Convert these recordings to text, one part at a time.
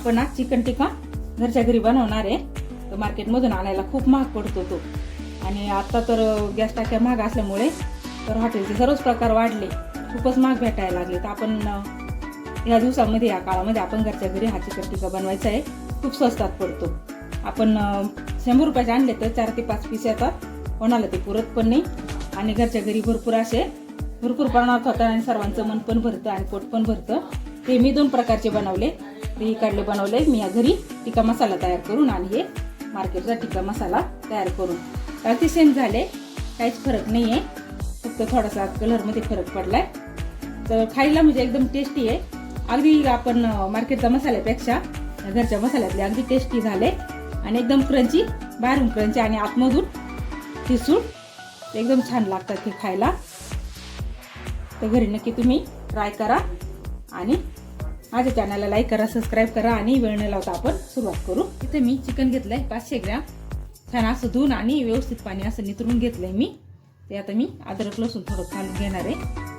आपण आज चिकन टिक्का घरच्या घरी बनवणार आहे. तर मार्केटमधून आणायला खूप महाग पडतो तो, आणि आता तर गॅस टाक्या महाग असल्यामुळे तर हॉटेलचे सर्वच प्रकार वाढले, खूपच महाग भेटायला लागले. तर आपण या दिवसामध्ये या काळामध्ये आपण घरच्या घरी हा चिकन टिक्का बनवायचा आहे. खूप स्वस्तात पडतो. आपण 100 रुपयाचे आणले तर 4 ते 5 पीस येतात. कोणाला ते पुरत पण नाही, आणि घरच्या घरी भरपूर प्रमाणात होतात आणि सर्वांचं मन पण भरतं आणि पोट पण भरतं. ते मी 2 प्रकारचे बनवले. ते इकडले बनवले मी या घरी टिक्का मसाला तयार करून, आणि हे मार्केटचा टिक्का मसाला तयार करून. अगदी सेम झाले, काहीच फरक नाही आहे, फक्त थोडासा कलरमध्ये फरक पडलाय. तर खायला म्हणजे एकदम टेस्टी आहे. अगदी आपण मार्केटच्या मसाल्यापेक्षा घरच्या मसाल्यातले अगदी टेस्टी झाले, आणि एकदम क्रंची, बाहेरून क्रंची आणि आतमधून ठिसूळ एकदम छान लागतात हे खायला. तर घरी नक्की तुम्ही ट्राय करा, आणि माझ्या चॅनलला लाईक करा, सबस्क्राईब करा, आणि वेळ न लावता आपण सुरुवात करू. इथे मी चिकन घेतलंय 500 ग्रॅम, छान असं धुवून आणि व्यवस्थित पाणी असं नितरून घेतलंय मी. ते आता मी अद्रक लसूण थोडं घालून घेणार आहे.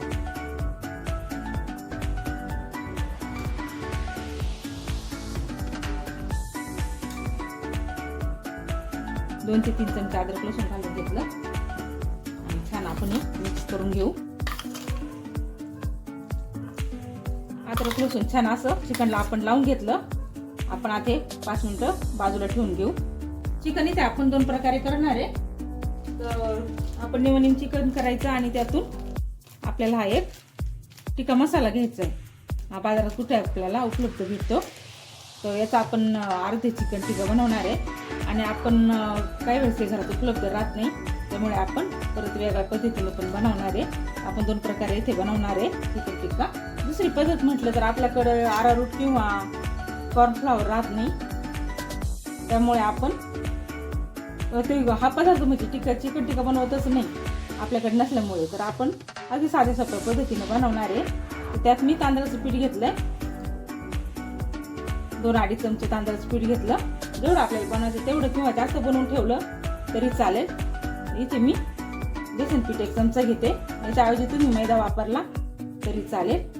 दोन ते 3 चमचे अद्रक लसूण घालून घेतलं, आणि छान आपण मिक्स करून घेऊ. अद्रक लसूण छान असं चिकनला आपण लावून घेतलं. आपण आता 5 मिनिटं बाजूला ठेवून घेऊ. चिकन इथे आपण 2 प्रकारे करणार आहे. तर आपण निवडून चिकन करायचं, आणि त्यातून आपल्याला हा एक टिक्का मसाला घ्यायचा आहे. हा बाजारात कुठे आपल्याला उपलब्ध भेटतो. तर याचा आपण अर्धे चिकन टिक्का बनवणार आहे, आणि आपण काही वेळेस ते घरात उपलब्ध राहत नाही, त्यामुळे आपण परत वेगळ्या पद्धतीने पण बनवणार आहे. आपण 2 प्रकारे इथे बनवणार आहे चिकन टिक्का. दुसरी पद्धत म्हटलं तर आपल्याकडे अरारूट किंवा कॉर्नफ्लॉवर राहत नाही, त्यामुळे आपण हा पदार्थ म्हणजे चिकन टिक्का बनवतच नाही आपल्याकडे नसल्यामुळे. तर आपण अगदी साध्या सोप्या पद्धतीने बनवणार आहे. त्यात मी तांदळाचं पीठ घेतलंय, 2-2.5 चमचे तांदळाचं पीठ घेतलं. जेवढं आपल्याला बनवायचं तेवढं, किंवा जास्त बनवून ठेवलं तरी चालेल. इथे मी बेसन पीठ 1 चमचा घेते. याच्याऐवजी तुम्ही मैदा वापरला तरी चालेल.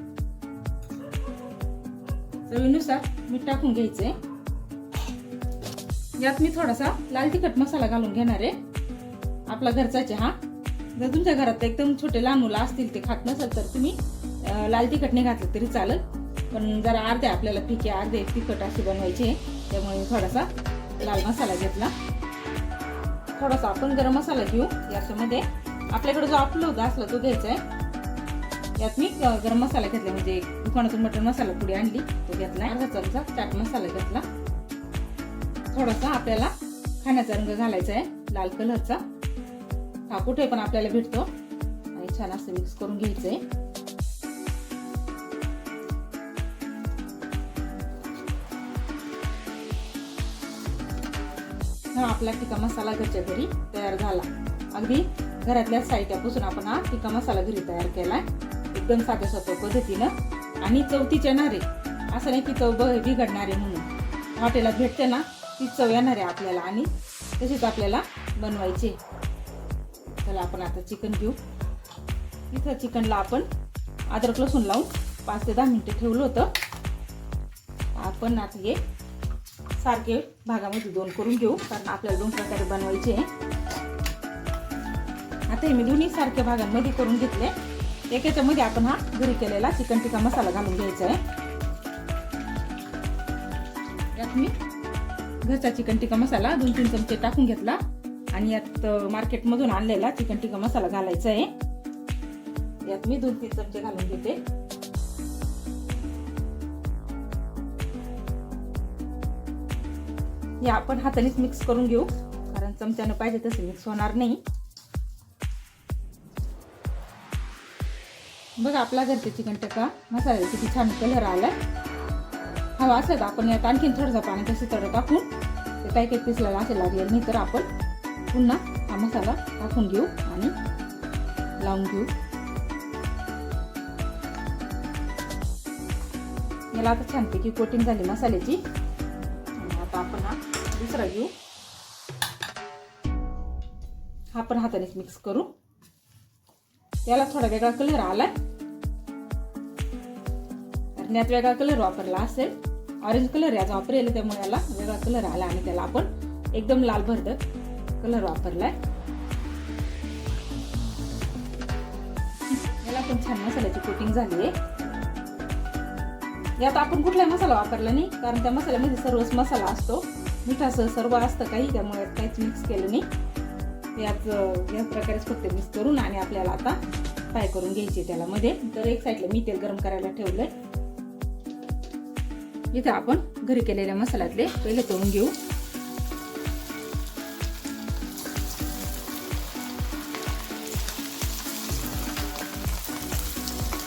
चवीनुसार मीठ टाकून घ्यायचंय. यात मी थोडासा लाल तिखट मसाला घालून घेणार आहे, आपला घरचाच हा. जर तुमच्या घरात एकदम छोटे लहान मुलं असतील, ते खात नसेल, तर तुम्ही लाल तिखट नाही घातलं तरी चालेल. पण जरा अर्धे आपल्याला फिके अर्धे तिखट असे बनवायचे, त्यामुळे थोडासा लाल मसाला घेतला. थोडासा आपण गरम मसाला घेऊ. याच्यामध्ये आपल्याकडे जो उपलब्ध असला तो घ्यायचा आहे. यात मी गरम मसाला घेतला, म्हणजे दुकानातून मटन मसाला पुडी आणली तो घेतला. अर्धा चमचा चाट मसाला घेतला. थोडासा आपल्याला खाण्याचा रंग घालायचा आहे, लाल कलरचा. हा कुठे पण आपल्याला भेटतो, आणि छान असं मिक्स करून घ्यायचंय. हा आपला टिक्का मसाला घरच्या घरी तयार झाला. अगदी घरातल्या साहित्यापासून आपण हा टिक्का मसाला घरी तयार केलाय, एकदम साध्या सोप्या पद्धतीनं. आणि चवतीच येणार आहे, असं नाही की चव बिघडणार आहे म्हणून. हॉटेलात भेटते ना ती चव येणार आहे आपल्याला, आणि तशीच आपल्याला बनवायची. चला आपण आता चिकन घेऊ. इथं चिकनला आपण अद्रक लसूण लावून 5 ते 10 मिनिटं ठेवलं होतं. आपण आता हे सारखे भागामध्ये 2 करून घेऊ, कारण आपल्याला 2 प्रकारे बनवायचे. आता हे मी दोन्ही सारख्या भागांमध्ये करून घेतले. एकाच्यामध्ये आपण हा घरी केलेला चिकन टिक्का मसाला घालून घ्यायचा आहे. यात मी घरचा चिकन टिक्का मसाला 2-3 चमचे टाकून घेतला, आणि यात मार्केटमधून आणलेला चिकन टिक्का मसाला घालायचा आहे. यात मी 2-3 चमचे घालून घेते. हे आपण हातानेच मिक्स करून घेऊ, कारण चमच्यानं पाहिजे तसे मिक्स होणार नाही. बघा आपला घरचा चिकन टिक्का मसाला किती छान कलर आलाय. हवा असं तर आपण यात आणखीन थोडंसं पाणी तसे थोडं टाकून, ते काही पिसला असे लागले नाही तर आपण पुन्हा हा मसाला टाकून घेऊ आणि लावून घेऊ. याला आता छानपैकी कोटिंग झाली मसाल्याची. आणि आता आपण हा दुसरा घेऊ. हा पण हातानेच मिक्स करू. याला थोडा वेगळा कलर आलाय, यात वेगळा कलर वापरला असेल ऑरेंज कलर याचा वापरेल, त्यामुळे याला वेगळा कलर आला आणि त्याला आपण एकदम लाल भरदक कलर वापरलाय. याला पण छान मसाल्याची कोटिंग झाली आहे. यात आपण कुठलाही मसाला वापरला नाही, कारण त्या मसाल्यामध्ये सर्वच मसाला असतो, मिठासह सर्व असतं काही, त्यामुळे काहीच मिक्स केलं नाही. या प्रकारेच फक्त मिक्स करून आणि आपल्याला आता फ्राय करून घ्यायचे त्याला मध्ये. तर एक साईडला मी तेल गरम करायला ठेवलंय. इथे आपण घरी केलेल्या मसाल्यातले पहिले तळून घेऊ.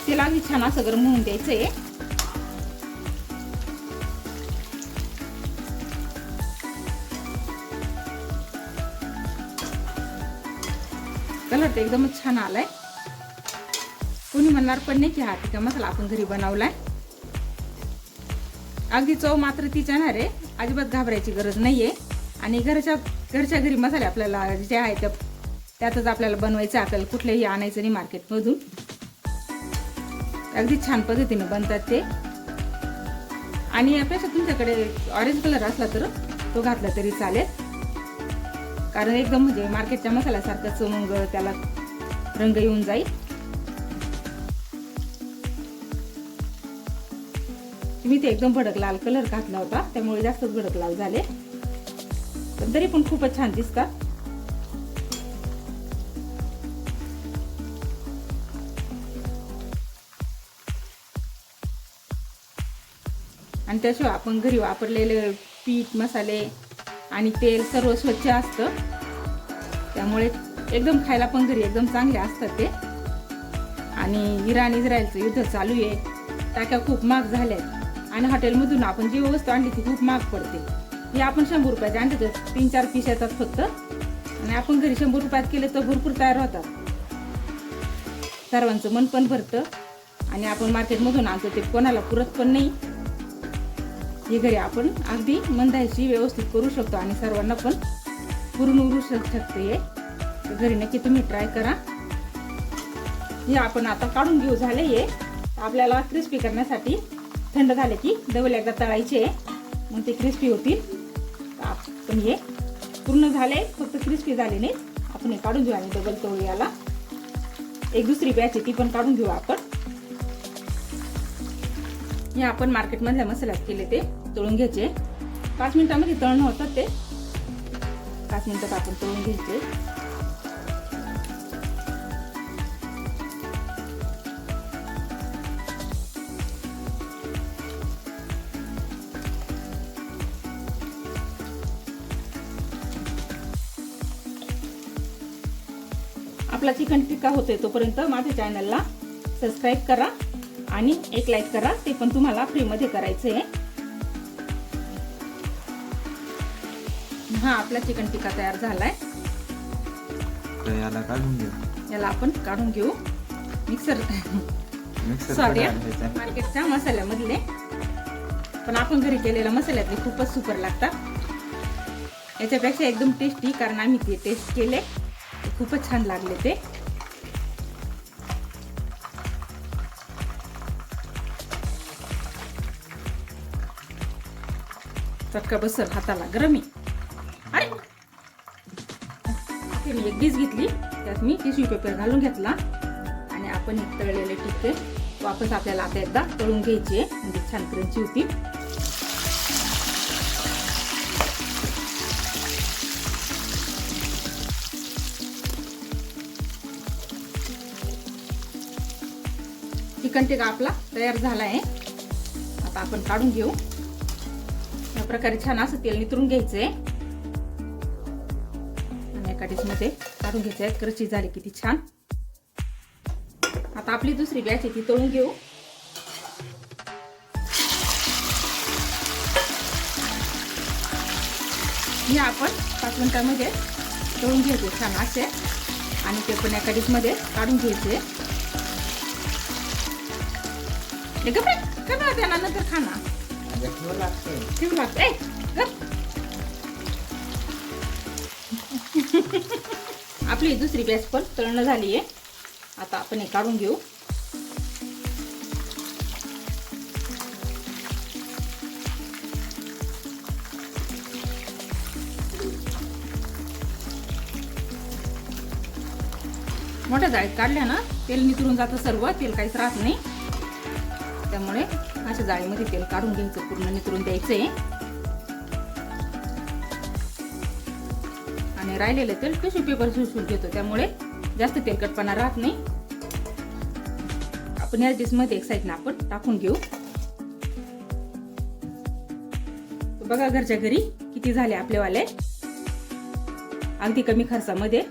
तेल अगदी छान असं गरम होऊन द्यायचंय. कलर तर एकदमच छान आलाय. कोणी म्हणणार पण नाही की हा टिक्का मसाला आपण घरी बनवलाय. अगदी चव मात्र तीच येणार आहे, अजिबात घाबरायची गरज नाहीये. आणि घरच्या घरी मसाले आपल्याला जे आहेत त्यातच आपल्याला बनवायचं, आपल्याला कुठलेही आणायचं नाही मार्केटमधून. अगदी छान पद्धतीने बनतात ते. आणि यापेक्षा तुमच्याकडे ऑरेंज कलर असला तर तो घातला तरी चालेल, कारण एकदम म्हणजे मार्केटच्या मसाल्यासारखंच मग त्याला रंग येऊन जाईल. मी ते एकदम भडक लाल कलर घातला होता, त्यामुळे जास्तच भडक लाल झाले, पण तरी पण खूपच छान दिसतात. आणि त्याशिवाय आपण घरी वापरलेले पीठ, मसाले आणि तेल सर्व स्वच्छ असतं, त्यामुळे एकदम खायला पण घरी एकदम चांगले असतात ते. आणि इराण इस्रायलचं युद्ध चालू आहे, टाक्या खूप महाग झाल्या आणि हॉटेलमधून आपण जी वस्तू आणली ती खूप महाग पडते. ही आपण 100 रुपयाची आणली तर 3-4 पीस येतात फक्त, आणि आपण घरी 100 रुपयात केले तर भरपूर तयार होतात. सर्वांचं मन पण भरतं आणि आपण मार्केटमधून आणतो ते कोणाला पुरत पण नाही. हे घरी आपण अगदी मंदायची व्यवस्थित करू शकतो आणि सर्वांना पण पुरून उरू शकते. तर घरी नक्की तुम्ही ट्राय करा. हे आपण आता काढून घेऊ. झाले हे आपल्याला क्रिस्पी करण्यासाठी थंड झाले की डबल एकदा तळायचे, मग ते क्रिस्पी होतील. पण हे पूर्ण झाले, फक्त क्रिस्पी झाले नाही. आपण हे काढून घेऊ आणि डबल तळू. याला एक दुसरी बॅच आहे ती पण काढून घेऊ आपण. हे आपण मार्केटमधल्या मसाल्यात केले ते तळून घ्यायचे. 5 मिनिटांमध्ये तळणं होतात ते. 5 मिनिटात आपण तळून घ्यायचे. आपला चिकन टिक्का होतोय तोपर्यंत माझ्या चॅनलला सबस्क्राईब करा आणि एक लाईक करा, ते पण तुम्हाला फ्री मध्ये करायचं आहे. हा आपला चिकन टिक्का तयार झालाय. याला काढून घेऊ. याला आपण काढून घेऊ मिक्सर सॉरी मार्केटच्या मसाल्यामधले, पण आपण घरी केलेल्या मसाल्यातले खूपच सुपर लागतात. याच्यापेक्षा एकदम टेस्टी, कारण आम्ही ते टेस्ट केले, खूपच छान लागले ते. चटका बसल हाताला, गरमी. अरे मी एक डिश घेतली, त्यात मी टिश्यू पेपर घालून घेतला आणि आपण एक तळलेले टिक्के वापस आपल्याला आता एकदा तळून घ्यायचे, म्हणजे छान क्रंची होती. चिकन टिक्का आपला तयार झाला आहे. आता आपण काढून घेऊ. या प्रकारे छान असं तेल नितरून घ्यायचंय आणि एका डिशमध्ये काढून घ्यायचंय. क्रंची झाली किती छान. आता आपली दुसरी बॅच आहे ती तळून घेऊ. हे आपण 5 मिनिटांमध्ये तळून घ्यायचे छान असे, आणि ते पण एका डिशमध्ये काढून घ्यायचे. त्यानंतर खाना ठेवू लागते. आपली दुसरी बॅच पण तळणं झाली आहे. आता आपण हे काढून घेऊ. मोठ्या जाळीत काढल्या ना तेल नितरून जातं सर्व, तेल काहीच राहत नाही. त्यामुळे अशा जाळीमध्ये तेल काढून घ्यायचं, पूर्ण नितरून द्यायचंय. आणि राहिलेलं तेल टिश्यू पेपर सुसून घेतो, त्यामुळे जास्त तेलकटपणा राहत नाही. आपण या डिशमध्ये एक साईडला आपण टाकून घेऊ. बघा घरच्या घरी किती झाले आपले वाले, अगदी कमी खर्चामध्ये.